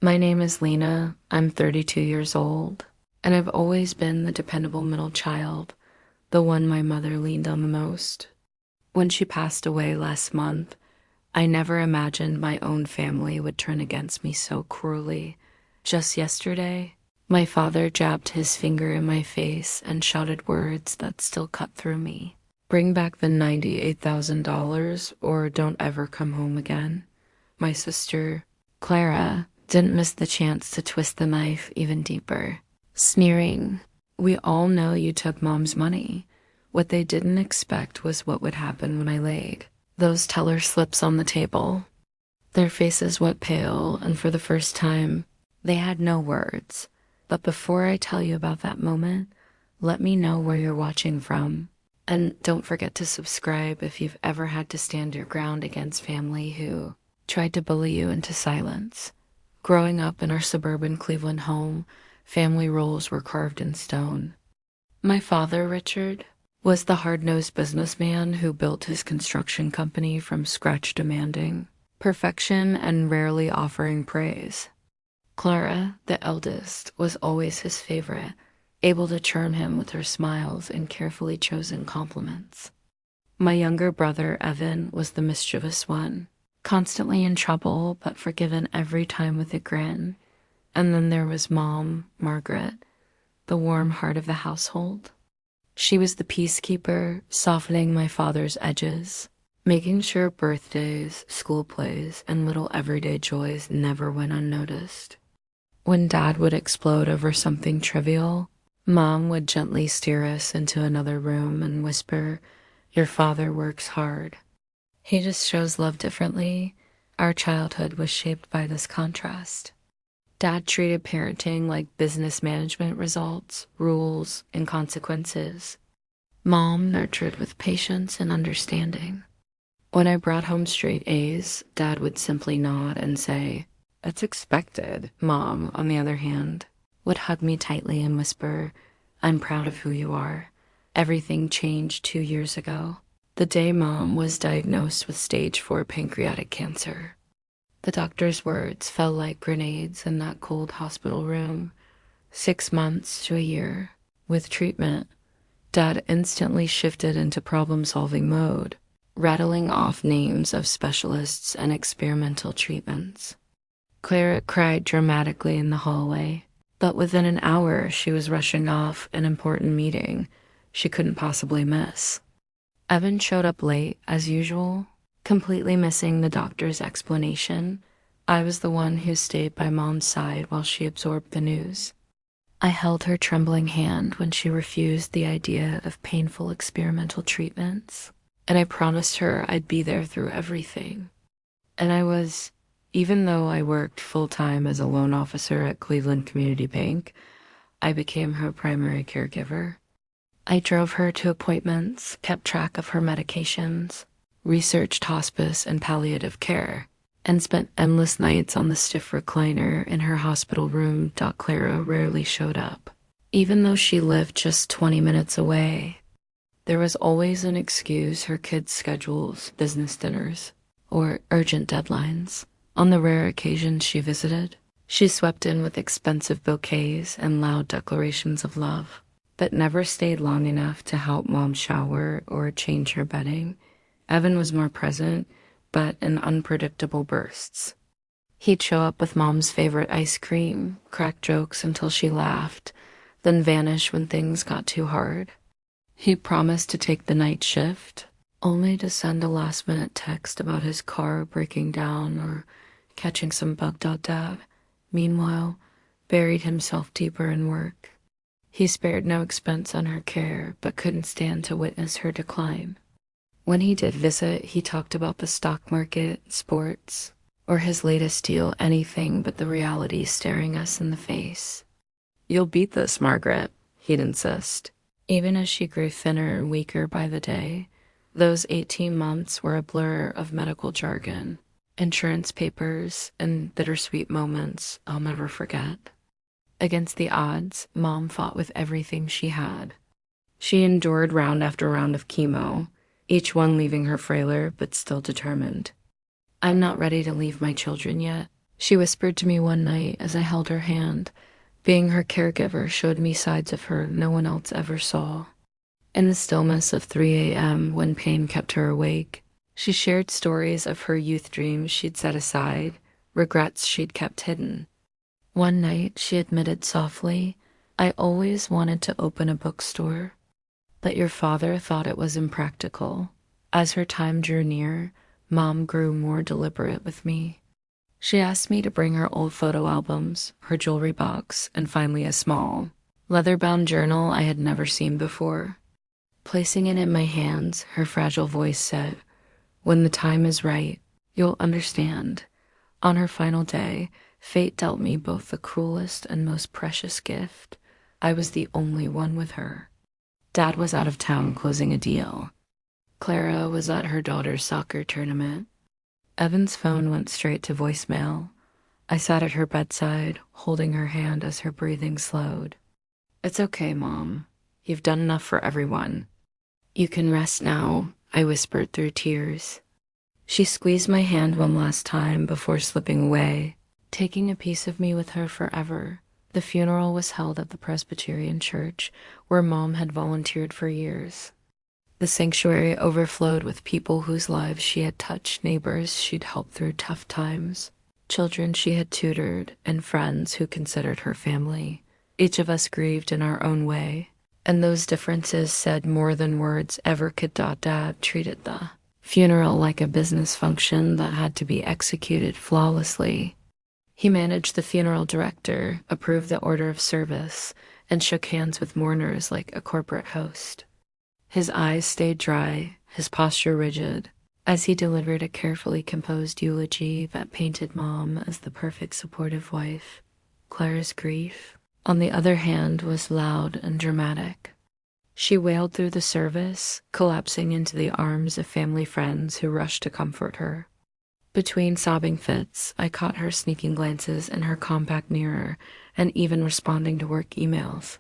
My name is Lena. I'm 32 years old, and I've always been the dependable middle child, the one my mother leaned on the most. When she passed away last month, I never imagined my own family would turn against me so cruelly. Just yesterday, my father jabbed his finger in my face and shouted words that still cut through me. Bring back the $98,000 or don't ever come home again. My sister, Clara, didn't miss the chance to twist the knife even deeper, sneering, "We all know you took Mom's money." What they didn't expect was what would happen when I laid those teller slips on the table. Their faces went pale, and for the first time, they had no words. But before I tell you about that moment, let me know where you're watching from. And don't forget to subscribe if you've ever had to stand your ground against family who tried to bully you into silence. Growing up in our suburban Cleveland home, family roles were carved in stone. My father, Richard, was the hard-nosed businessman who built his construction company from scratch, demanding perfection and rarely offering praise. Clara, the eldest, was always his favorite, able to charm him with her smiles and carefully chosen compliments. My younger brother, Evan, was the mischievous one, constantly in trouble but forgiven every time with a grin. And then there was Mom, Margaret, the warm heart of the household. She was the peacekeeper, softening my father's edges, making sure birthdays, school plays, and little everyday joys never went unnoticed. When Dad would explode over something trivial, Mom would gently steer us into another room and whisper, "Your father works hard." He just shows love differently. Our childhood was shaped by this contrast. Dad treated parenting like business management results, rules, and consequences. Mom nurtured with patience and understanding. When I brought home straight A's, Dad would simply nod and say, "It's expected." Mom, on the other hand, would hug me tightly and whisper, "I'm proud of who you are. Everything changed 2 years ago, the day Mom was diagnosed with stage 4 pancreatic cancer." The doctor's words fell like grenades in that cold hospital room. 6 months to a year. With treatment, Dad instantly shifted into problem-solving mode, rattling off names of specialists and experimental treatments. Clara cried dramatically in the hallway, but within an hour she was rushing off an important meeting she couldn't possibly miss. Evan showed up late, as usual, completely missing the doctor's explanation. I was the one who stayed by Mom's side while she absorbed the news. I held her trembling hand when she refused the idea of painful experimental treatments, and I promised her I'd be there through everything. And I was, even though I worked full-time as a loan officer at Cleveland Community Bank, I became her primary caregiver. I drove her to appointments, kept track of her medications, researched hospice and palliative care, and spent endless nights on the stiff recliner in her hospital room. Clara rarely showed up. Even though she lived just 20 minutes away, there was always an excuse: her kids' schedules, business dinners, or urgent deadlines. On the rare occasions she visited, she swept in with expensive bouquets and loud declarations of love, but never stayed long enough to help Mom shower or change her bedding. Evan was more present, but in unpredictable bursts. He'd show up with Mom's favorite ice cream, crack jokes until she laughed, then vanish when things got too hard. He promised to take the night shift, only to send a last-minute text about his car breaking down or catching some bug.dab. Meanwhile, buried himself deeper in work. He spared no expense on her care, but couldn't stand to witness her decline. When he did visit, he talked about the stock market, sports, or his latest deal, anything but the reality staring us in the face. "You'll beat this, Margaret," he'd insist. Even as she grew thinner and weaker by the day, those 18 months were a blur of medical jargon, insurance papers, and bittersweet moments I'll never forget. Against the odds, Mom fought with everything she had. She endured round after round of chemo, each one leaving her frailer but still determined. "I'm not ready to leave my children yet," She whispered to me one night as I held her hand. Being her caregiver showed me sides of her no one else ever saw. In the stillness of 3 a.m., when pain kept her awake, she shared stories of her youth dreams she'd set aside, regrets she'd kept hidden. One night, she admitted softly, "I always wanted to open a bookstore, but your father thought it was impractical." As her time drew near, Mom grew more deliberate with me. She asked me to bring her old photo albums, her jewelry box, and finally a small, leather-bound journal I had never seen before. Placing it in my hands, her fragile voice said, "When the time is right, you'll understand." On her final day, fate dealt me both the cruelest and most precious gift. I was the only one with her. Dad was out of town closing a deal. Clara was at her daughter's soccer tournament. Evan's phone went straight to voicemail. I sat at her bedside, holding her hand as her breathing slowed. "It's okay, Mom. You've done enough for everyone. You can rest now," I whispered through tears. She squeezed my hand one last time before slipping away, taking a piece of me with her forever. The funeral was held at the Presbyterian church, where Mom had volunteered for years. The sanctuary overflowed with people whose lives she had touched, neighbors she'd helped through tough times, children she had tutored, and friends who considered her family. Each of us grieved in our own way, and those differences said more than words ever could. Dad treated the funeral like a business function that had to be executed flawlessly. He managed the funeral director, approved the order of service, and shook hands with mourners like a corporate host. His eyes stayed dry, his posture rigid, as he delivered a carefully composed eulogy that painted Mom as the perfect supportive wife. Clara's grief, on the other hand, was loud and dramatic. She wailed through the service, collapsing into the arms of family friends who rushed to comfort her. Between sobbing fits, I caught her sneaking glances in her compact mirror and even responding to work emails.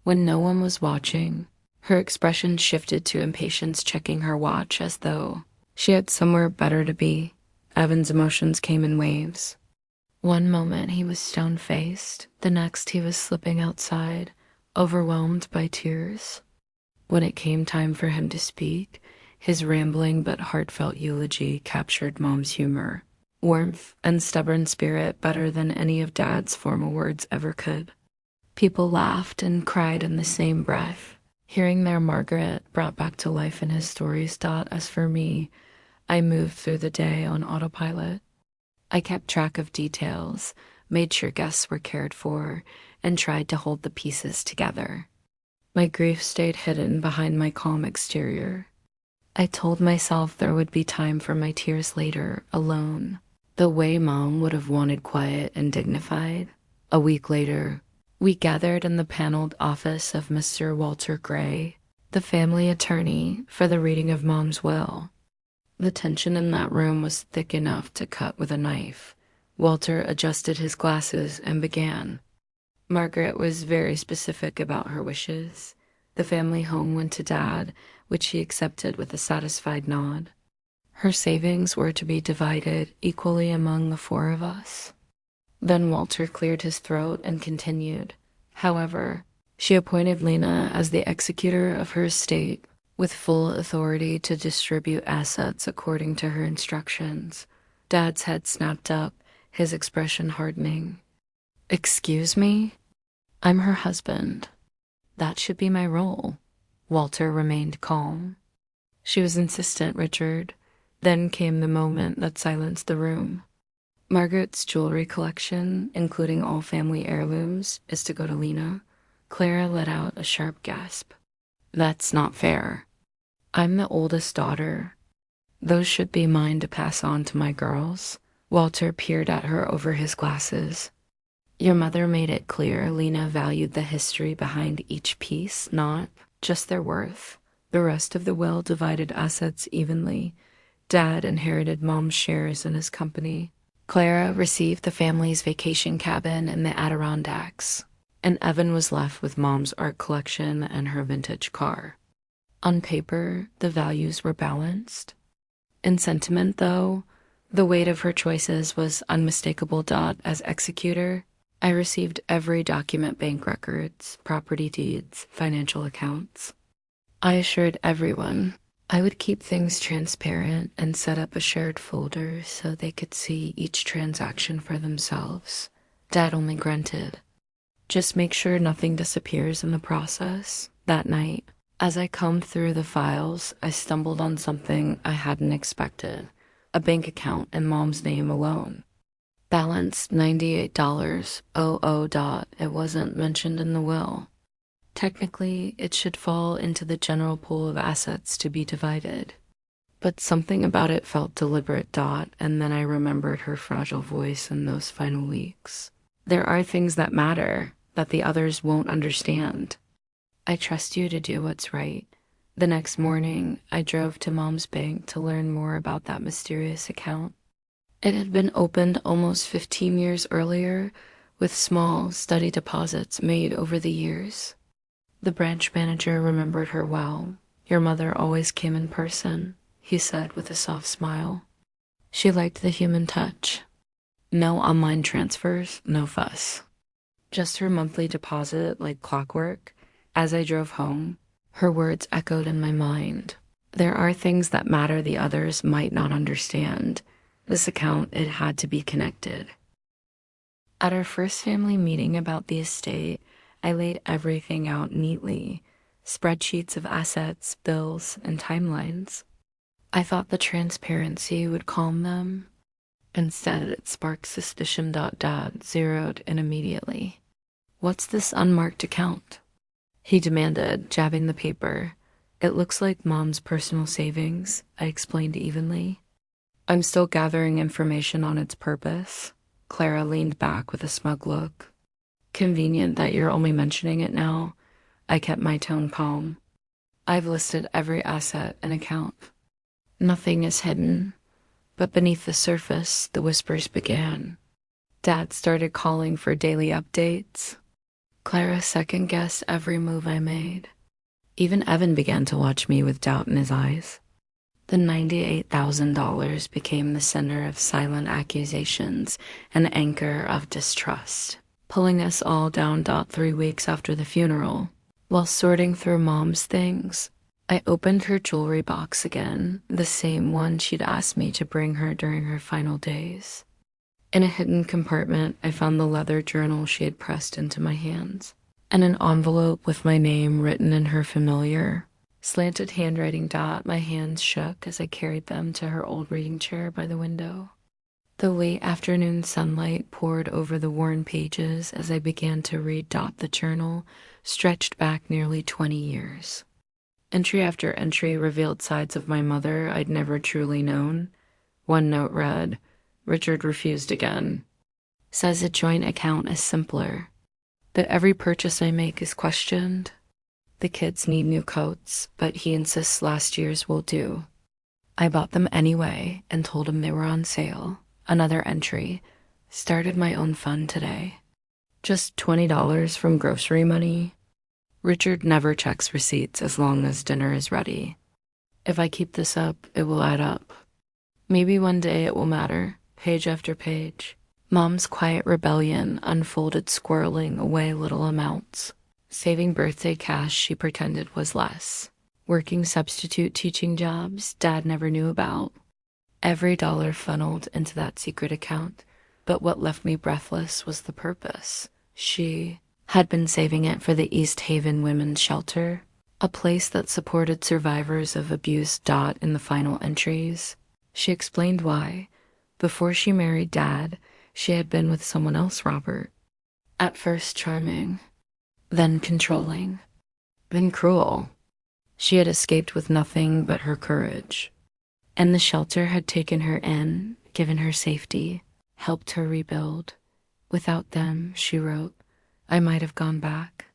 When no one was watching, her expression shifted to impatience, checking her watch as though she had somewhere better to be. Evan's emotions came in waves. One moment he was stone-faced, the next he was slipping outside, overwhelmed by tears. When it came time for him to speak, his rambling but heartfelt eulogy captured Mom's humor, warmth, and stubborn spirit better than any of Dad's formal words ever could. People laughed and cried in the same breath. Hearing their Margaret brought back to life in his stories. As for me, I moved through the day on autopilot. I kept track of details, made sure guests were cared for, and tried to hold the pieces together. My grief stayed hidden behind my calm exterior. I told myself there would be time for my tears later, alone, the way Mom would have wanted, quiet and dignified. A week later, we gathered in the paneled office of Mr. Walter Gray, the family attorney, for the reading of Mom's will. The tension in that room was thick enough to cut with a knife. Walter adjusted his glasses and began. Margaret was very specific about her wishes. The family home went to Dad, which he accepted with a satisfied nod. Her savings were to be divided equally among the four of us. Then Walter cleared his throat and continued. However, she appointed Lena as the executor of her estate, with full authority to distribute assets according to her instructions. Dad's head snapped up, his expression hardening. "Excuse me? I'm her husband. That should be my role." Walter remained calm. "She was insistent, Richard." Then came the moment that silenced the room. "Margaret's jewelry collection, including all family heirlooms, is to go to Lena." Clara let out a sharp gasp. "That's not fair. I'm the oldest daughter. Those should be mine to pass on to my girls." Walter peered at her over his glasses. "Your mother made it clear Lena valued the history behind each piece, not just their worth. The rest of the will divided assets evenly. Dad inherited Mom's shares in his company. Clara received the family's vacation cabin in the Adirondacks, and Evan was left with Mom's art collection and her vintage car. On paper, the values were balanced. In sentiment, though, The weight of her choices was unmistakable. As executor, I received every document: bank records, property deeds, financial accounts. I assured everyone I would keep things transparent and set up a shared folder so they could see each transaction for themselves. Dad only grunted. Just make sure nothing disappears in the process. That night, as I combed through the files, I stumbled on something I hadn't expected: a bank account in Mom's name alone. Balance $98.00. It wasn't mentioned in the will. Technically, it should fall into the general pool of assets to be divided. But something about it felt deliberate. And then I remembered her fragile voice in those final weeks. There are things that matter that the others won't understand. I trust you to do what's right. The next morning, I drove to Mom's bank to learn more about that mysterious account. It had been opened almost 15 years earlier, with small, steady deposits made over the years. The branch manager remembered her well. Your mother always came in person, he said with a soft smile. She liked the human touch. No online transfers, no fuss. Just her monthly deposit like clockwork. As I drove home, her words echoed in my mind. There are things that matter the others might not understand. This account, it had to be connected. At our first family meeting about the estate, I laid everything out neatly: spreadsheets of assets, bills, and timelines. I thought the transparency would calm them. Instead, it sparked suspicion. Dad zeroed in immediately. What's this unmarked account? He demanded, jabbing the paper. It looks like Mom's personal savings, I explained evenly. I'm still gathering information on its purpose. Clara leaned back with a smug look. Convenient that you're only mentioning it now. I kept my tone calm. I've listed every asset and account. Nothing is hidden. But beneath the surface, the whispers began. Dad started calling for daily updates. Clara second-guessed every move I made. Even Evan began to watch me with doubt in his eyes. The $98,000 became the center of silent accusations, an anchor of distrust, pulling us all down. 3 weeks after the funeral, while sorting through Mom's things, I opened her jewelry box again, the same one she'd asked me to bring her during her final days. In a hidden compartment, I found the leather journal she had pressed into my hands, and an envelope with my name written in her familiar, slanted handwriting. My hands shook as I carried them to her old reading chair by the window. The late afternoon sunlight poured over the worn pages as I began to read. The journal stretched back nearly 20 years. Entry after entry revealed sides of my mother I'd never truly known. One note read, Richard refused again. Says a joint account is simpler. That every purchase I make is questioned. The kids need new coats, but he insists last year's will do. I bought them anyway and told him they were on sale. Another entry. Started my own fund today. Just $20 from grocery money. Richard never checks receipts as long as dinner is ready. If I keep this up, it will add up. Maybe one day it will matter, page after page. Mom's quiet rebellion unfolded, squirreling away little amounts. Saving birthday cash she pretended was less. Working substitute teaching jobs Dad never knew about. Every dollar funneled into that secret account, but what left me breathless was the purpose. She had been saving it for the East Haven Women's Shelter, a place that supported survivors of abuse. In the final entries, she explained why. Before she married Dad, she had been with someone else, Robert. At first charming, then controlling, then cruel. She had escaped with nothing but her courage. And the shelter had taken her in, given her safety, helped her rebuild. Without them, she wrote, I might have gone back.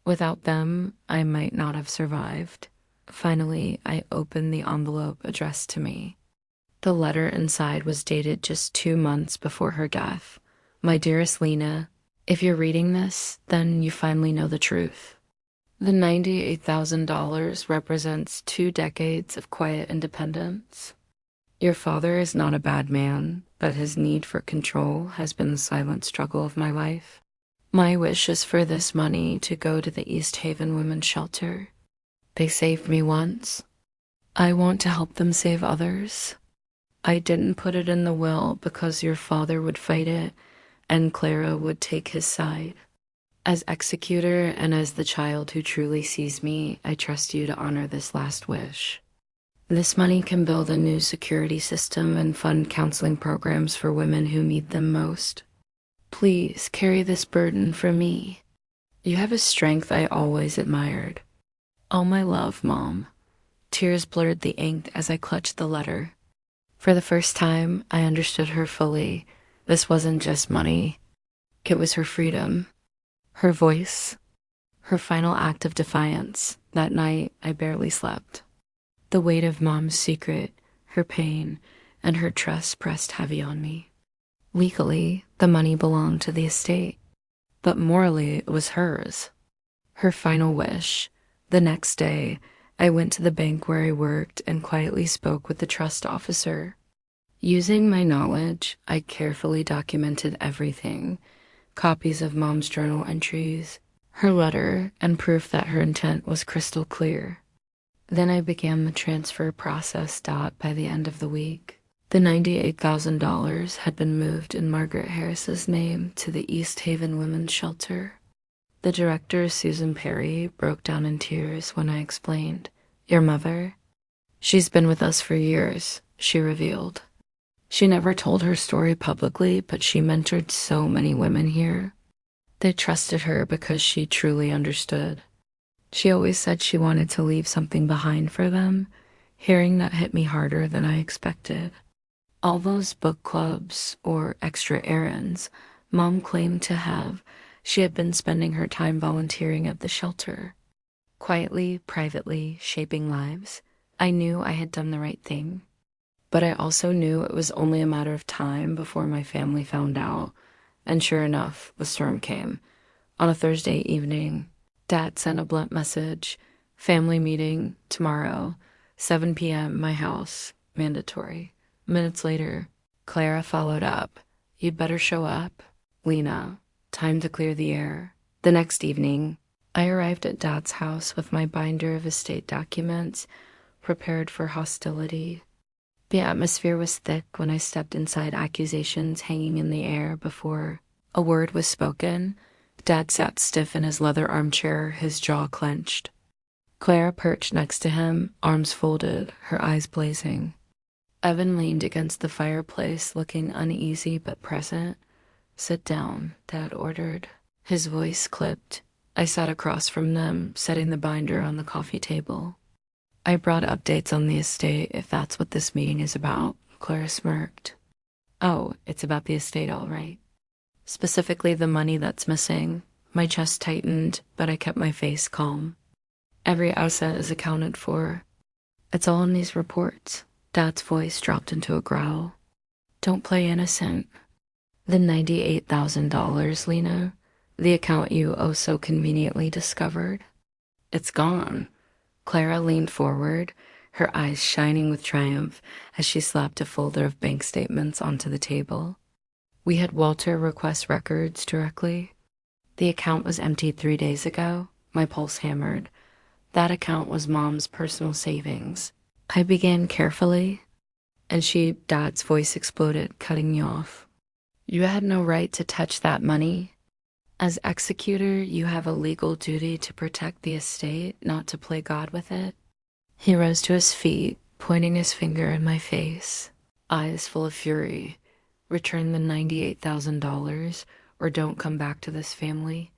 Without them, I might not have survived. Finally, I opened the envelope addressed to me. The letter inside was dated just 2 months before her death. My dearest Lena, if you're reading this, then you finally know the truth. The $98,000 represents 2 decades of quiet independence. Your father is not a bad man, but his need for control has been the silent struggle of my life. My wish is for this money to go to the East Haven Women's Shelter. They saved me once. I want to help them save others. I didn't put it in the will because your father would fight it and Clara would take his side. As executor and as the child who truly sees me, I trust you to honor this last wish. This money can build a new security system and fund counseling programs for women who need them most. Please carry this burden for me. You have a strength I always admired. All my love, Mom. Tears blurred the ink as I clutched the letter. For the first time, I understood her fully. This wasn't just money. It was her freedom, her voice, her final act of defiance. That night, I barely slept. The weight of Mom's secret, her pain, and her trust pressed heavy on me. Legally, the money belonged to the estate, but morally it was hers. Her final wish. The next day, I went to the bank where I worked and quietly spoke with the trust officer. Using my knowledge, I carefully documented everything. Copies of Mom's journal entries, her letter, and proof that her intent was crystal clear. Then I began the transfer process. By the end of the week, the $98,000 had been moved in Margaret Harris's name to the East Haven Women's Shelter. The director, Susan Perry, broke down in tears when I explained. Your mother? She's been with us for years, she revealed. She never told her story publicly, but she mentored so many women here. They trusted her because she truly understood. She always said she wanted to leave something behind for them. Hearing that hit me harder than I expected. All those book clubs or extra errands Mom claimed to have, she had been spending her time volunteering at the shelter. Quietly, privately, shaping lives. I knew I had done the right thing. But I also knew it was only a matter of time before my family found out. And sure enough, the storm came. On a Thursday evening, Dad sent a blunt message. Family meeting tomorrow, 7 p.m. my house, mandatory. Minutes later, Clara followed up. You'd better show up. Lena, time to clear the air. The next evening, I arrived at Dad's house with my binder of estate documents, prepared for hostility. The atmosphere was thick when I stepped inside, accusations hanging in the air before a word was spoken. Dad sat stiff in his leather armchair, his jaw clenched. Clara perched next to him, arms folded, her eyes blazing. Evan leaned against the fireplace, looking uneasy but present. Sit down, Dad ordered. His voice clipped. I sat across from them, setting the binder on the coffee table. I brought updates on the estate, if that's what this meeting is about, Clara smirked. Oh, it's about the estate, all right. Specifically the money that's missing. My chest tightened, but I kept my face calm. Every asset is accounted for. It's all in these reports. Dad's voice dropped into a growl. Don't play innocent. The $98,000, Lena, the account you oh so conveniently discovered. It's gone. Clara leaned forward, her eyes shining with triumph as she slapped a folder of bank statements onto the table. We had Walter request records directly. The account was emptied 3 days ago. My pulse hammered. That account was Mom's personal savings. I began carefully, and Dad's voice exploded, cutting me off. You had no right to touch that money. As executor, you have a legal duty to protect the estate, not to play God with it. He rose to his feet, pointing his finger in my face, eyes full of fury. Return the $98,000, or don't come back to this family.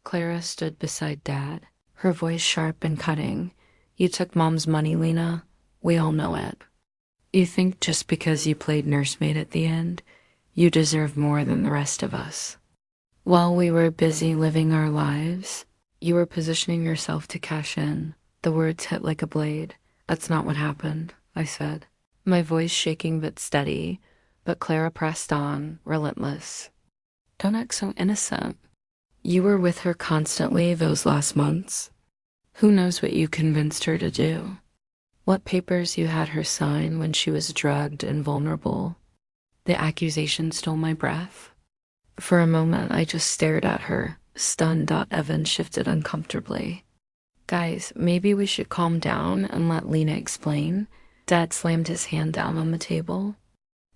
Clara stood beside Dad, her voice sharp and cutting. You took Mom's money, Lena. We all know it. You think just because you played nursemaid at the end, you deserve more than the rest of us. While we were busy living our lives, you were positioning yourself to cash in. The words hit like a blade. That's not what happened, I said, my voice shaking but steady, but Clara pressed on, relentless. Don't act so innocent. You were with her constantly those last months. Who knows what you convinced her to do? What papers you had her sign when she was drugged and vulnerable. The accusation stole my breath. For a moment, I just stared at her, stunned. Evan shifted uncomfortably. Guys, maybe we should calm down and let Lena explain. Dad slammed his hand down on the table.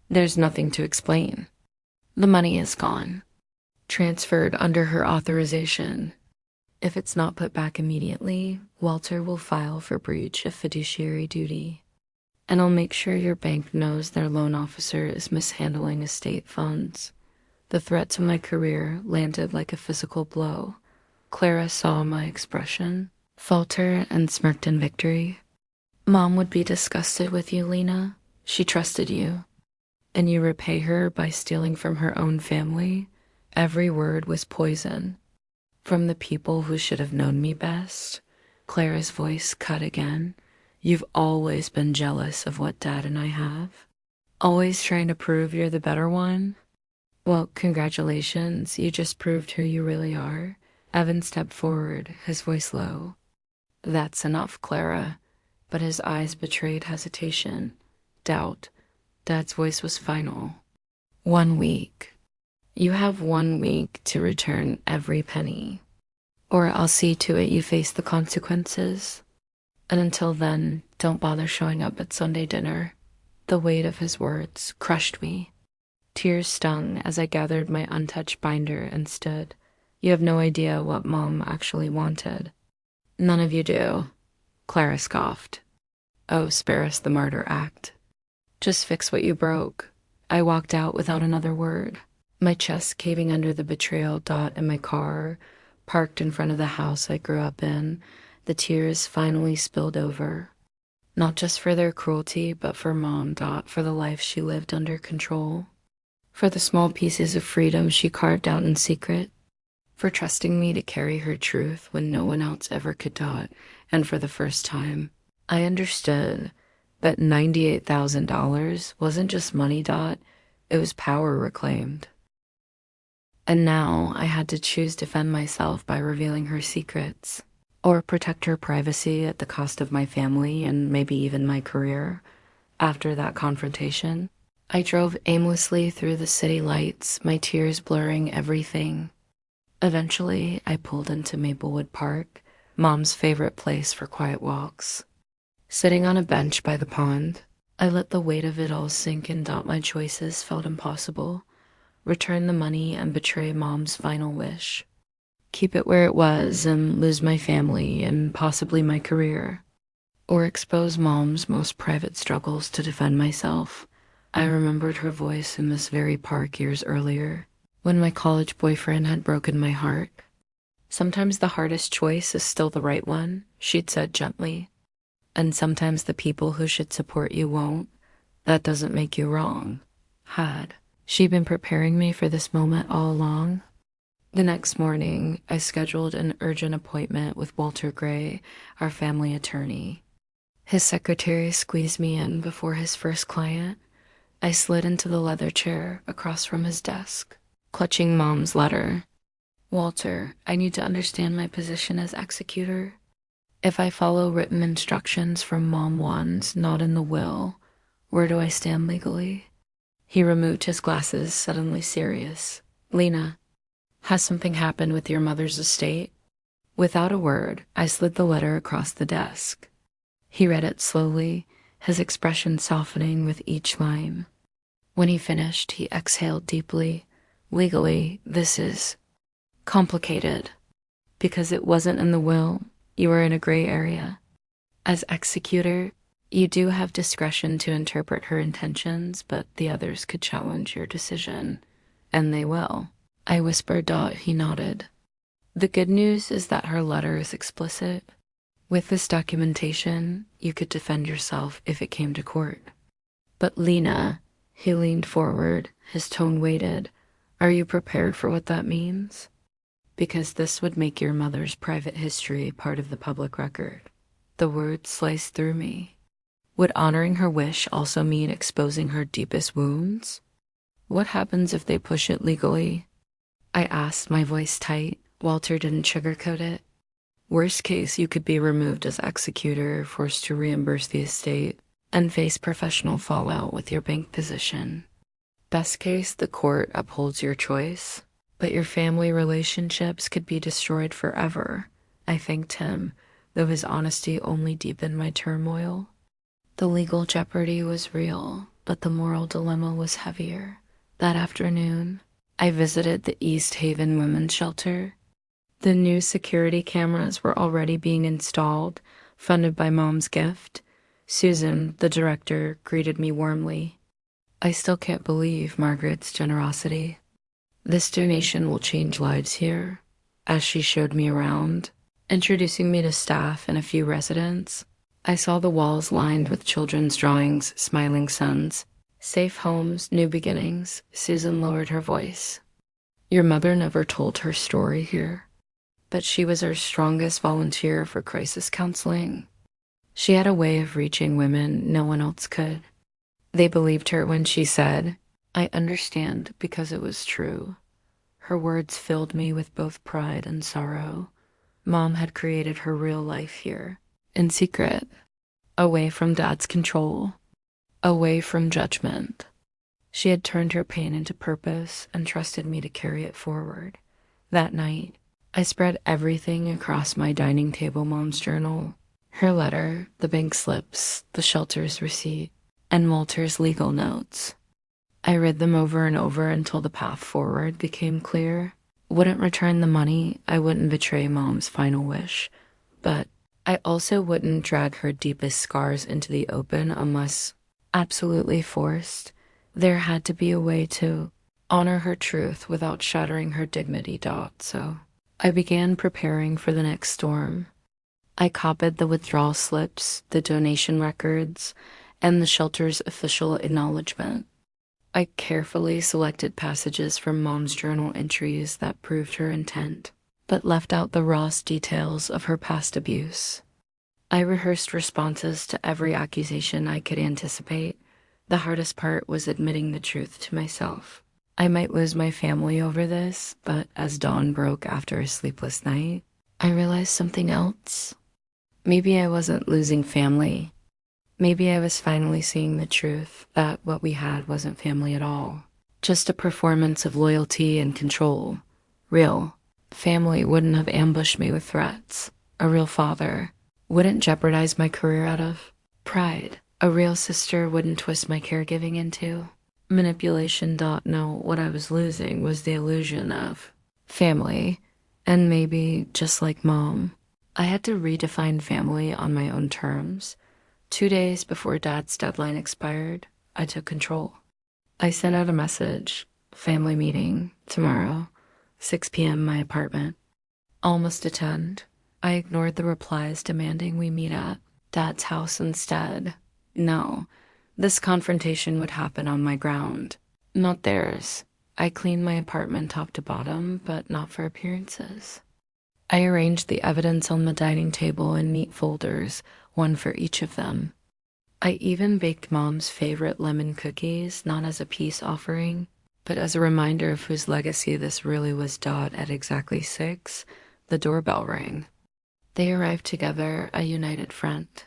There's nothing to explain. The money is gone. Transferred under her authorization. If it's not put back immediately, Walter will file for breach of fiduciary duty. And I'll make sure your bank knows their loan officer is mishandling estate funds. The threat to my career landed like a physical blow. Clara saw my expression, falter, and smirked in victory. Mom would be disgusted with you, Lena. She trusted you. And you repay her by stealing from her own family. Every word was poison. From the people who should have known me best. Clara's voice cut again. You've always been jealous of what Dad and I have. Always trying to prove you're the better one. Well, congratulations, you just proved who you really are. Evan stepped forward, his voice low. That's enough, Clara. But his eyes betrayed hesitation, doubt. Dad's voice was final. 1 week. You have 1 week to return every penny. Or I'll see to it you face the consequences. And until then, don't bother showing up at Sunday dinner. The weight of his words crushed me. Tears stung as I gathered my untouched binder and stood. You have no idea what Mom actually wanted. None of you do. Clara scoffed. Oh, spare us the martyr act. Just fix what you broke. I walked out without another word, my chest caving under the betrayal. In my car, parked in front of the house I grew up in, the tears finally spilled over. Not just for their cruelty, but for Mom. For the life she lived under control. For the small pieces of freedom she carved out in secret. For trusting me to carry her truth when no one else ever could. And for the first time, I understood that $98,000 wasn't just money. It was power reclaimed. And now I had to choose to defend myself by revealing her secrets, or protect her privacy at the cost of my family and maybe even my career. After that confrontation, I drove aimlessly through the city lights, my tears blurring everything. Eventually, I pulled into Maplewood Park, Mom's favorite place for quiet walks. Sitting on a bench by the pond, I let the weight of it all sink in. My choices felt impossible. Return the money and betray Mom's final wish. Keep it where it was and lose my family and possibly my career. Or expose Mom's most private struggles to defend myself. I remembered her voice in this very park years earlier, when my college boyfriend had broken my heart. Sometimes the hardest choice is still the right one, she'd said gently. And sometimes the people who should support you won't. That doesn't make you wrong. Had she been preparing me for this moment all along? The next morning, I scheduled an urgent appointment with Walter Gray, our family attorney. His secretary squeezed me in before his first client. I slid into the leather chair across from his desk, clutching Mom's letter. Walter, I need to understand my position as executor. If I follow written instructions from Mom ones not in the will, where do I stand legally? He removed his glasses, suddenly serious. Lena, has something happened with your mother's estate? Without a word, I slid the letter across the desk. He read it slowly, his expression softening with each line. When he finished, he exhaled deeply. Legally, this is complicated. Because it wasn't in the will, you were in a gray area. As executor, you do have discretion to interpret her intentions, but the others could challenge your decision. And they will. I whispered. He nodded. The good news is that her letter is explicit. With this documentation, you could defend yourself if it came to court. But Lena, he leaned forward, his tone weighted. Are you prepared for what that means? Because this would make your mother's private history part of the public record. The words sliced through me. Would honoring her wish also mean exposing her deepest wounds? What happens if they push it legally? I asked, my voice tight. Walter didn't sugarcoat it. Worst case, you could be removed as executor, forced to reimburse the estate, and face professional fallout with your bank position. Best case, the court upholds your choice, but your family relationships could be destroyed forever. I thanked him, though his honesty only deepened my turmoil. The legal jeopardy was real, but the moral dilemma was heavier. That afternoon, I visited the East Haven Women's Shelter. The new security cameras were already being installed, funded by Mom's gift. Susan, the director, greeted me warmly. I still can't believe Margaret's generosity. This donation will change lives here, as she showed me around, introducing me to staff and a few residents. I saw the walls lined with children's drawings, smiling suns. Safe homes, new beginnings. Susan lowered her voice. Your mother never told her story here, but she was our strongest volunteer for crisis counseling. She had a way of reaching women no one else could. They believed her when she said, I understand because it was true. Her words filled me with both pride and sorrow. Mom had created her real life here, in secret, away from Dad's control, away from judgment. She had turned her pain into purpose and trusted me to carry it forward. That night, I spread everything across my dining table Mom's journal. Her letter, the bank slips, the shelter's receipt, and Walter's legal notes. I read them over and over until the path forward became clear. Wouldn't return the money, I wouldn't betray Mom's final wish, but I also wouldn't drag her deepest scars into the open unless absolutely forced. There had to be a way to honor her truth without shattering her dignity. So I began preparing for the next storm. I copied the withdrawal slips, the donation records, and the shelter's official acknowledgement. I carefully selected passages from Mom's journal entries that proved her intent, but left out the rawest details of her past abuse. I rehearsed responses to every accusation I could anticipate. The hardest part was admitting the truth to myself. I might lose my family over this, but as dawn broke after a sleepless night, I realized something else. Maybe I wasn't losing family. Maybe I was finally seeing the truth that what we had wasn't family at all. Just a performance of loyalty and control. Real. Family wouldn't have ambushed me with threats. A real father wouldn't jeopardize my career out of pride. A real sister wouldn't twist my caregiving into manipulation. No, what I was losing was the illusion of family. And maybe, just like Mom, I had to redefine family on my own terms. 2 days before Dad's deadline expired, I took control. I sent out a message, family meeting, tomorrow, 6 p.m. my apartment. All must attend. I ignored the replies demanding we meet at Dad's house instead. No, this confrontation would happen on my ground, not theirs. I cleaned my apartment top to bottom, but not for appearances. I arranged the evidence on the dining table in neat folders, one for each of them. I even baked Mom's favorite lemon cookies, not as a peace offering, but as a reminder of whose legacy this really was. At exactly 6, the doorbell rang. They arrived together, a united front.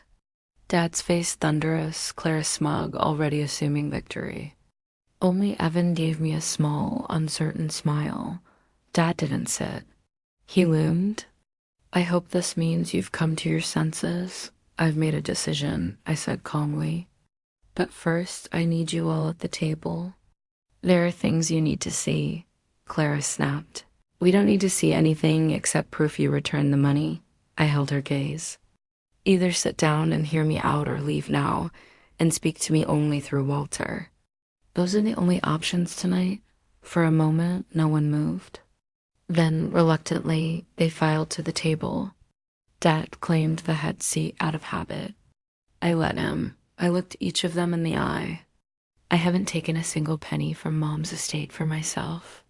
Dad's face thunderous, Clara smug, already assuming victory. Only Evan gave me a small, uncertain smile. Dad didn't sit. He loomed. I hope this means you've come to your senses. I've made a decision, I said calmly. But first, I need you all at the table. There are things you need to see, Clara snapped. We don't need to see anything except proof you returned the money. I held her gaze. Either sit down and hear me out or leave now and speak to me only through Walter. Those are the only options tonight. For a moment, no one moved. Then, reluctantly, they filed to the table. Dad claimed the head seat out of habit. I let him. I looked each of them in the eye. I haven't taken a single penny from Mom's estate for myself.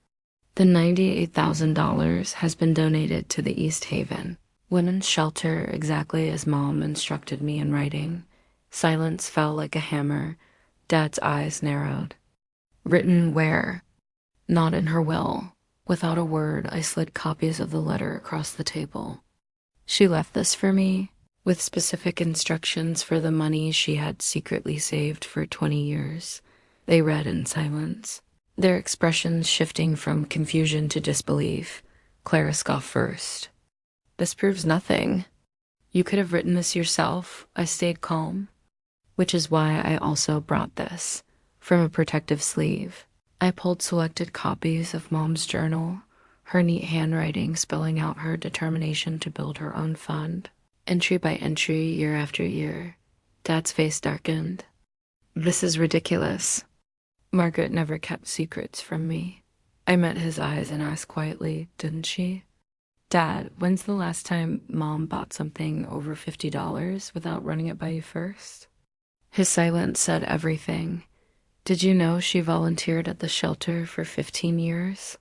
The $98,000 has been donated to the East Haven Women's Shelter, exactly as Mom instructed me in writing. Silence fell like a hammer. Dad's eyes narrowed. Written where? Not in her will. Without a word, I slid copies of the letter across the table. She left this for me, with specific instructions for the money she had secretly saved for 20 years. They read in silence, their expressions shifting from confusion to disbelief. Clara scoffed first. This proves nothing. You could have written this yourself. I stayed calm. Which is why I also brought this. From a protective sleeve, I pulled selected copies of Mom's journal, her neat handwriting spelling out her determination to build her own fund. Entry by entry, year after year. Dad's face darkened. This is ridiculous. Margaret never kept secrets from me. I met his eyes and asked quietly, didn't she? Dad, when's the last time Mom bought something over $50 without running it by you first? His silence said everything. Did you know she volunteered at the shelter for 15 years?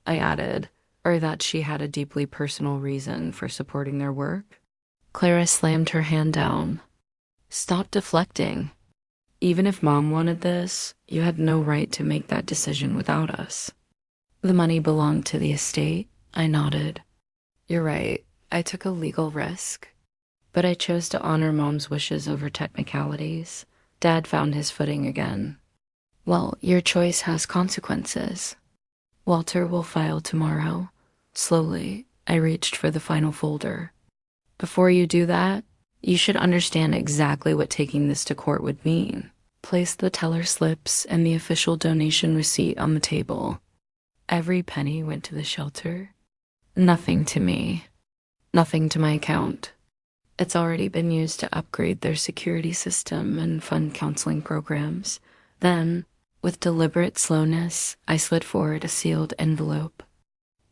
I added, or that she had a deeply personal reason for supporting their work. Clara slammed her hand down. Stop deflecting. Even if Mom wanted this, you had no right to make that decision without us. The money belonged to the estate. I nodded. You're right. I took a legal risk. But I chose to honor Mom's wishes over technicalities. Dad found his footing again. Well, your choice has consequences. Walter will file tomorrow. Slowly, I reached for the final folder. Before you do that, you should understand exactly what taking this to court would mean. Place the teller slips and the official donation receipt on the table. Every penny went to the shelter. Nothing to me. Nothing to my account. It's already been used to upgrade their security system and fund counseling programs. Then, with deliberate slowness, I slid forward a sealed envelope.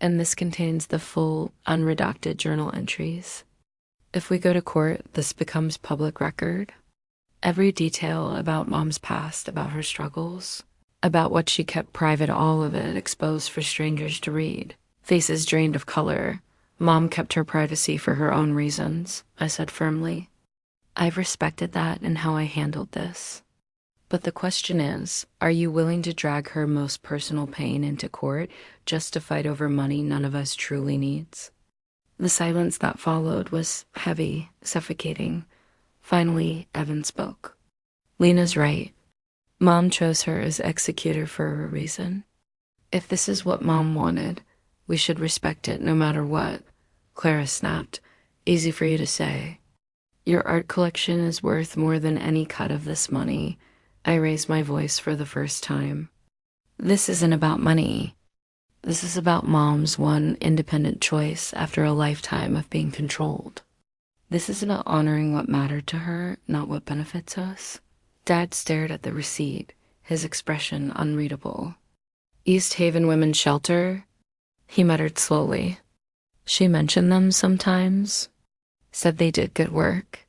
And this contains the full, unredacted journal entries. If we go to court, this becomes public record. Every detail about Mom's past, about her struggles, about what she kept private, all of it exposed for strangers to read. Faces drained of color. Mom kept her privacy for her own reasons, I said firmly. I've respected that in how I handled this. But the question is, are you willing to drag her most personal pain into court just to fight over money none of us truly needs? The silence that followed was heavy, suffocating. Finally, Evan spoke. Lena's right. Mom chose her as executor for a reason. If this is what Mom wanted, we should respect it no matter what. Clara snapped. Easy for you to say. Your art collection is worth more than any cut of this money. I raised my voice for the first time. This isn't about money. This is about Mom's one independent choice after a lifetime of being controlled. This is about honoring what mattered to her, not what benefits us. Dad stared at the receipt, his expression unreadable. East Haven Women's Shelter? He muttered slowly. She mentioned them sometimes. Said they did good work.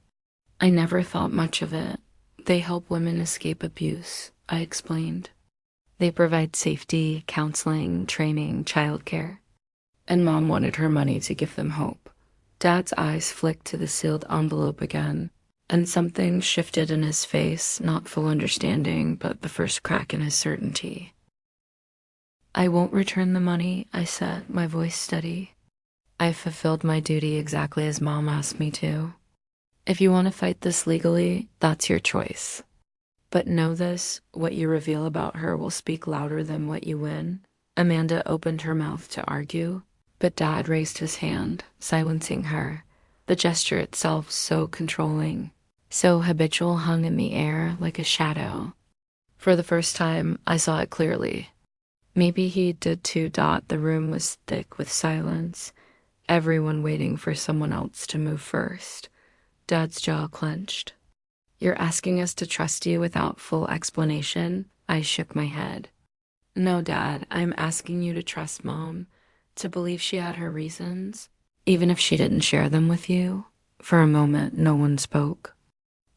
I never thought much of it. They help women escape abuse, I explained. They provide safety, counseling, training, childcare. And Mom wanted her money to give them hope. Dad's eyes flicked to the sealed envelope again, and something shifted in his face, not full understanding, but the first crack in his certainty. I won't return the money, I said, my voice steady. I've fulfilled my duty exactly as Mom asked me to. If you want to fight this legally, that's your choice. But know this, what you reveal about her will speak louder than what you win. Amanda opened her mouth to argue, but Dad raised his hand, silencing her. The gesture itself so controlling, so habitual, hung in the air like a shadow. For the first time, I saw it clearly. Maybe he did too. The room was thick with silence, everyone waiting for someone else to move first. Dad's jaw clenched. You're asking us to trust you without full explanation? I shook my head. No, Dad, I'm asking you to trust Mom, to believe she had her reasons, even if she didn't share them with you. For a moment, no one spoke.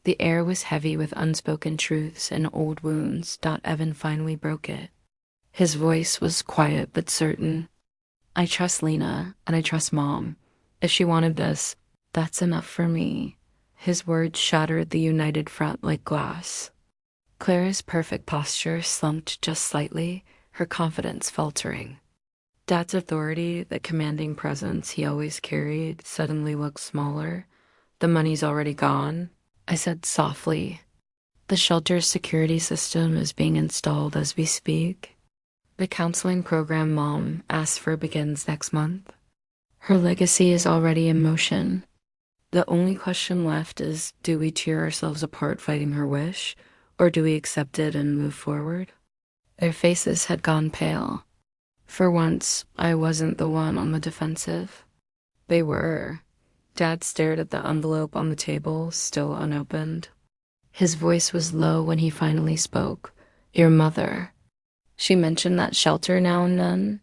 The air was heavy with unspoken truths and old wounds. Evan finally broke it. His voice was quiet but certain. I trust Lena, and I trust Mom. If she wanted this, that's enough for me. His words shattered the united front like glass. Clara's perfect posture slumped just slightly, her confidence faltering. Dad's authority, the commanding presence he always carried, suddenly looked smaller. The money's already gone, I said softly. The shelter's security system is being installed as we speak. The counseling program Mom asked for begins next month. Her legacy is already in motion. The only question left is, do we tear ourselves apart fighting her wish, or do we accept it and move forward? Their faces had gone pale. For once, I wasn't the one on the defensive. They were. Dad stared at the envelope on the table, still unopened. His voice was low when he finally spoke. Your mother. She mentioned that shelter now and then.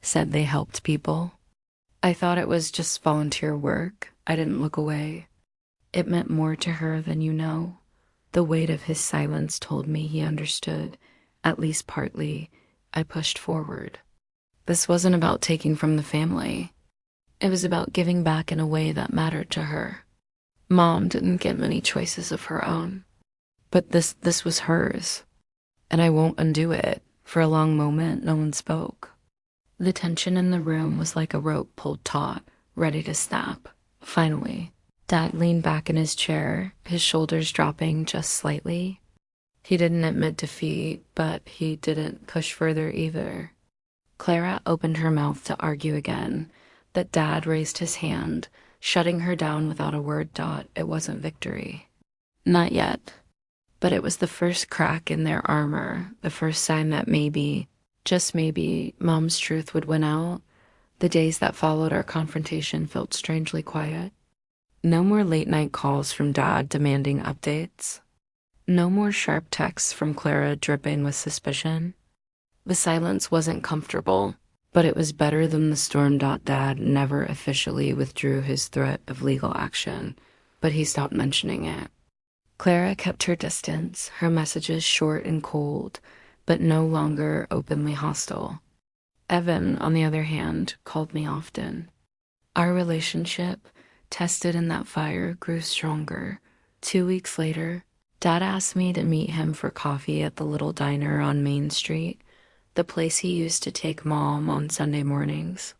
Said they helped people. I thought it was just volunteer work. I didn't look away. It meant more to her than you know. The weight of his silence told me he understood, at least partly. I pushed forward. This wasn't about taking from the family. It was about giving back in a way that mattered to her. Mom didn't get many choices of her own. But this was hers. And I won't undo it. For a long moment, no one spoke. The tension in the room was like a rope pulled taut, ready to snap. Finally, Dad leaned back in his chair, his shoulders dropping just slightly. He didn't admit defeat, but he didn't push further either. Clara opened her mouth to argue again, but Dad raised his hand, shutting her down without a word. It wasn't victory. Not yet. But it was the first crack in their armor, the first sign that maybe, just maybe, Mom's truth would win out. The days that followed our confrontation felt strangely quiet. No more late-night calls from Dad demanding updates. No more sharp texts from Clara dripping with suspicion. The silence wasn't comfortable, but it was better than the storm. Dad never officially withdrew his threat of legal action, but he stopped mentioning it. Clara kept her distance, her messages short and cold, but no longer openly hostile. Evan, on the other hand, called me often. Our relationship, tested in that fire, grew stronger. 2 weeks later, Dad asked me to meet him for coffee at the little diner on Main Street, the place he used to take Mom on Sunday mornings.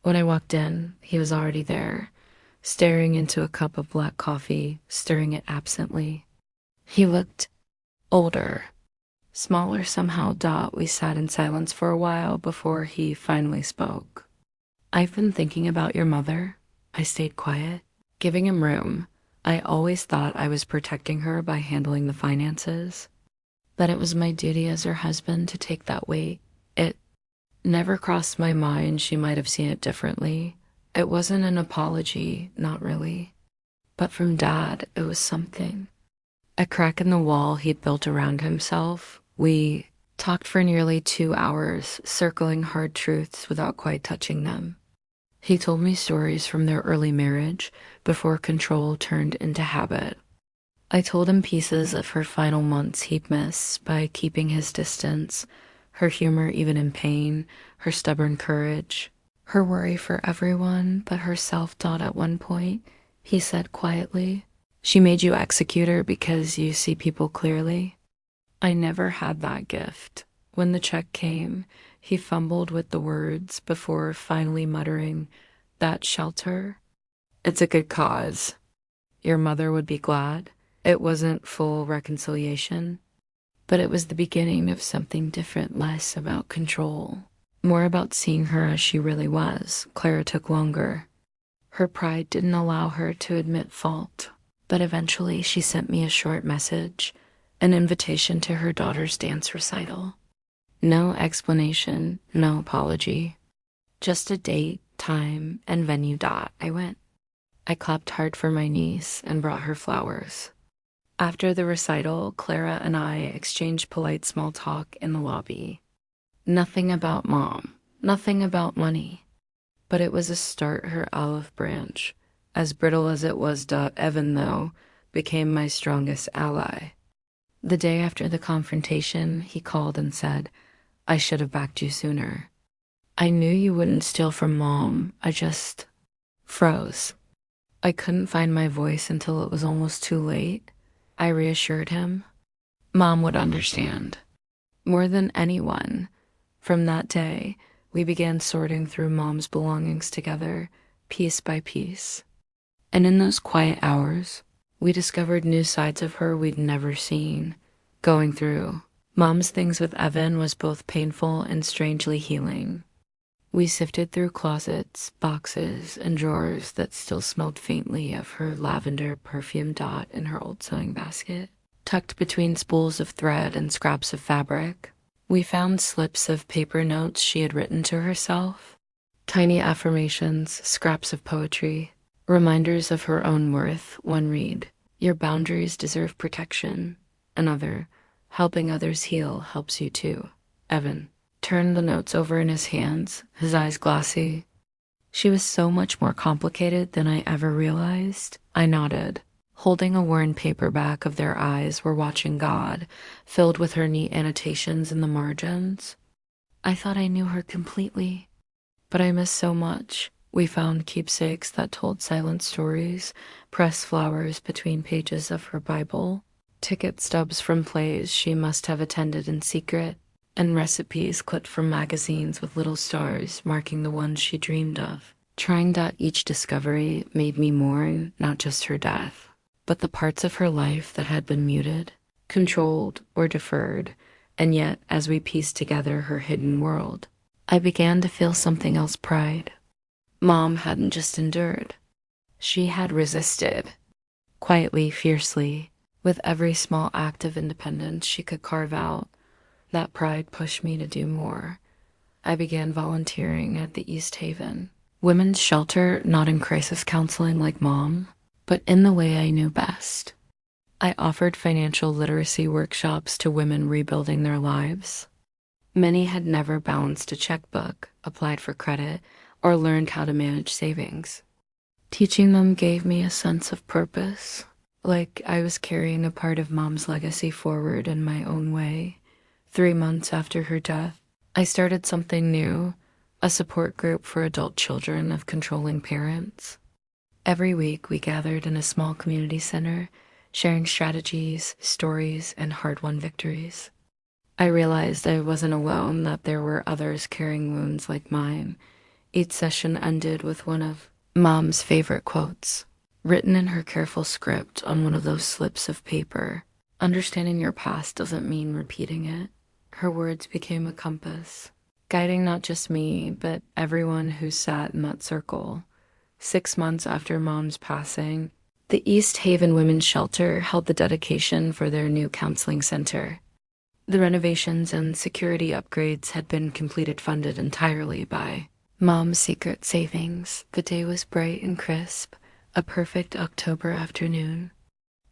When I walked in, he was already there, staring into a cup of black coffee, stirring it absently. He looked older, smaller somehow. We sat in silence for a while before he finally spoke. I've been thinking about your mother. I stayed quiet, giving him room. I always thought I was protecting her by handling the finances, that it was my duty as her husband to take that weight. It never crossed my mind she might have seen it differently. It wasn't an apology, not really. But from Dad, it was something. A crack in the wall he'd built around himself. We talked for nearly 2 hours, circling hard truths without quite touching them. He told me stories from their early marriage, before control turned into habit. I told him pieces of her final months he'd miss by keeping his distance, her humor even in pain, her stubborn courage, her worry for everyone but herself. At one point, he said quietly, she made you executor because you see people clearly. I never had that gift. When the check came, he fumbled with the words before finally muttering, that shelter? It's a good cause. Your mother would be glad. It wasn't full reconciliation, but it was the beginning of something different, less about control, more about seeing her as she really was. Clara took longer. Her pride didn't allow her to admit fault, but eventually she sent me a short message, an invitation to her daughter's dance recital. No explanation, no apology. Just a date, time, and venue. I went. I clapped hard for my niece and brought her flowers. After the recital, Clara and I exchanged polite small talk in the lobby. Nothing about Mom, nothing about money. But it was a start. Her olive branch, as brittle as it was. Evan, though, became my strongest ally. The day after the confrontation, he called and said, I should have backed you sooner. I knew you wouldn't steal from Mom. I just froze. I couldn't find my voice until it was almost too late. I reassured him. Mom would understand. More than anyone. From that day, we began sorting through Mom's belongings together, piece by piece. And in those quiet hours, we discovered new sides of her we'd never seen. Going through Mom's things with Evan was both painful and strangely healing. We sifted through closets, boxes, and drawers that still smelled faintly of her lavender perfume dot in her old sewing basket. Tucked between spools of thread and scraps of fabric, we found slips of paper notes she had written to herself, tiny affirmations, scraps of poetry, reminders of her own worth. One read, "Your boundaries deserve protection." Another, "Helping others heal helps you too." Evan turned the notes over in his hands, his eyes glassy. She was so much more complicated than I ever realized. I nodded, holding a worn paperback of their eyes were watching God, filled with her neat annotations in the margins. I thought I knew her completely, but I missed so much. We found keepsakes that told silent stories, pressed flowers between pages of her Bible, ticket stubs from plays she must have attended in secret, and recipes clipped from magazines with little stars marking the ones she dreamed of. Trying that each discovery made me mourn not just her death, but the parts of her life that had been muted, controlled, or deferred. And yet, as we pieced together her hidden world, I began to feel something else: pride. Mom hadn't just endured. She had resisted. Quietly, fiercely, with every small act of independence she could carve out. That pride pushed me to do more. I began volunteering at the East Haven Women's Shelter, not in crisis counseling like Mom, but in the way I knew best. I offered financial literacy workshops to women rebuilding their lives. Many had never balanced a checkbook, applied for credit, or learned how to manage savings. Teaching them gave me a sense of purpose, like I was carrying a part of Mom's legacy forward in my own way. 3 months after her death, I started something new, a support group for adult children of controlling parents. Every week we gathered in a small community center, sharing strategies, stories, and hard-won victories. I realized I wasn't alone, that there were others carrying wounds like mine. Each session ended with one of Mom's favorite quotes, written in her careful script on one of those slips of paper. Understanding your past doesn't mean repeating it. Her words became a compass, guiding not just me, but everyone who sat in that circle. 6 months after Mom's passing, the East Haven Women's Shelter held the dedication for their new counseling center. The renovations and security upgrades had been completed, funded entirely by Mom's secret savings. The day was bright and crisp, a perfect October afternoon.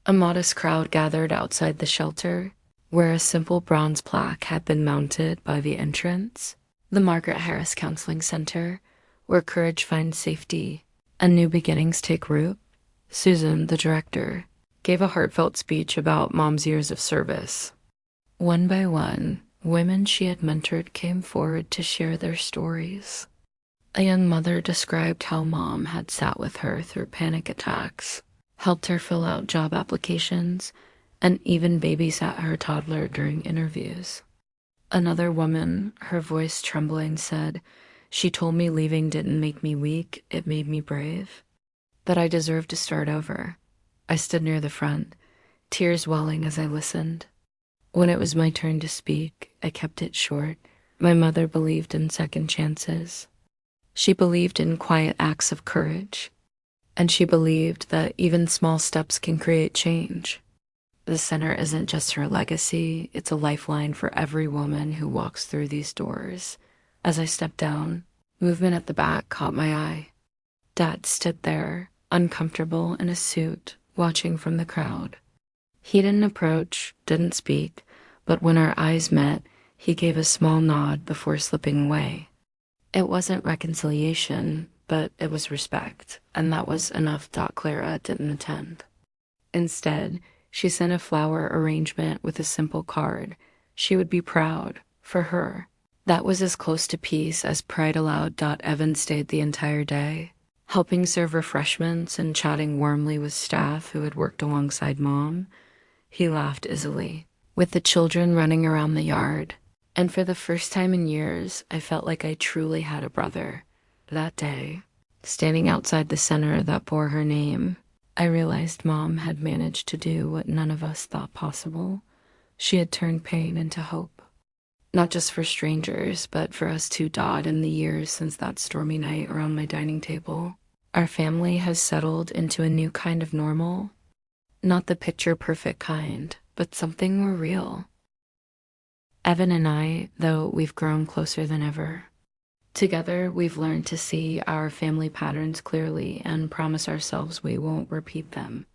A modest crowd gathered outside the shelter, where a simple bronze plaque had been mounted by the entrance. The Margaret Harris Counseling Center, where courage finds safety and new beginnings take root. Susan, the director, gave a heartfelt speech about Mom's years of service. One by one, women she had mentored came forward to share their stories. A young mother described how Mom had sat with her through panic attacks, helped her fill out job applications, and even babysat her toddler during interviews. Another woman, her voice trembling, said, "She told me leaving didn't make me weak, it made me brave. That I deserved to start over." I stood near the front, tears welling as I listened. When it was my turn to speak, I kept it short. My mother believed in second chances. She believed in quiet acts of courage. And she believed that even small steps can create change. The center isn't just her legacy, it's a lifeline for every woman who walks through these doors. As I stepped down, movement at the back caught my eye. Dad stood there, uncomfortable in a suit, watching from the crowd. He didn't approach, didn't speak, but when our eyes met, he gave a small nod before slipping away. It wasn't reconciliation, but it was respect, and that was enough. Clara didn't attend. Instead, she sent a flower arrangement with a simple card. She would be proud, for her. That was as close to peace as pride allowed. Evan stayed the entire day, helping serve refreshments and chatting warmly with staff who had worked alongside Mom. He laughed easily, with the children running around the yard. And for the first time in years, I felt like I truly had a brother. That day, standing outside the center that bore her name, I realized Mom had managed to do what none of us thought possible. She had turned pain into hope. Not just for strangers, but for us two Dodd in the years since that stormy night around my dining table. Our family has settled into a new kind of normal. Not the picture-perfect kind, but something more real. Evan and I, though we've grown closer than ever. Together, we've learned to see our family patterns clearly and promise ourselves we won't repeat them.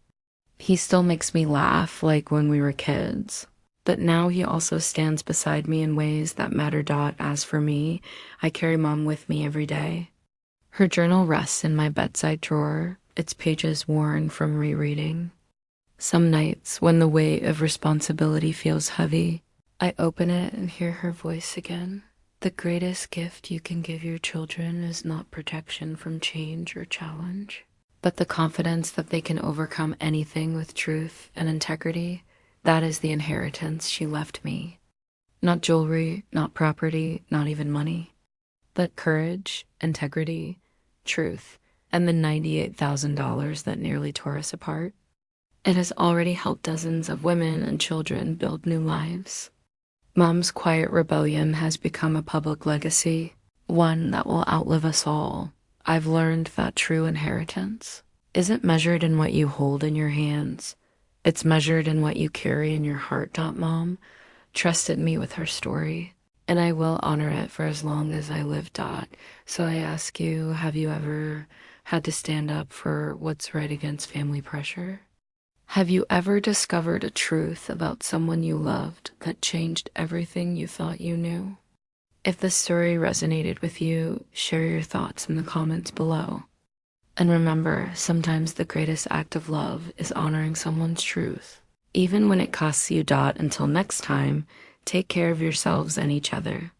He still makes me laugh like when we were kids, but now he also stands beside me in ways that matter. As for me, I carry Mom with me every day. Her journal rests in my bedside drawer, its pages worn from rereading. Some nights, when the weight of responsibility feels heavy, I open it and hear her voice again. The greatest gift you can give your children is not protection from change or challenge, but the confidence that they can overcome anything with truth and integrity. That is the inheritance she left me. Not jewelry, not property, not even money, but courage, integrity, truth, and the $98,000 that nearly tore us apart. It has already helped dozens of women and children build new lives. Mom's quiet rebellion has become a public legacy, one that will outlive us all. I've learned that true inheritance isn't measured in what you hold in your hands. It's measured in what you carry in your heart. Mom trusted me with her story, and I will honor it for as long as I live. So I ask you, have you ever had to stand up for what's right against family pressure? Have you ever discovered a truth about someone you loved that changed everything you thought you knew? If this story resonated with you, share your thoughts in the comments below. And remember, sometimes the greatest act of love is honoring someone's truth, even when it costs you. Until next time, take care of yourselves and each other.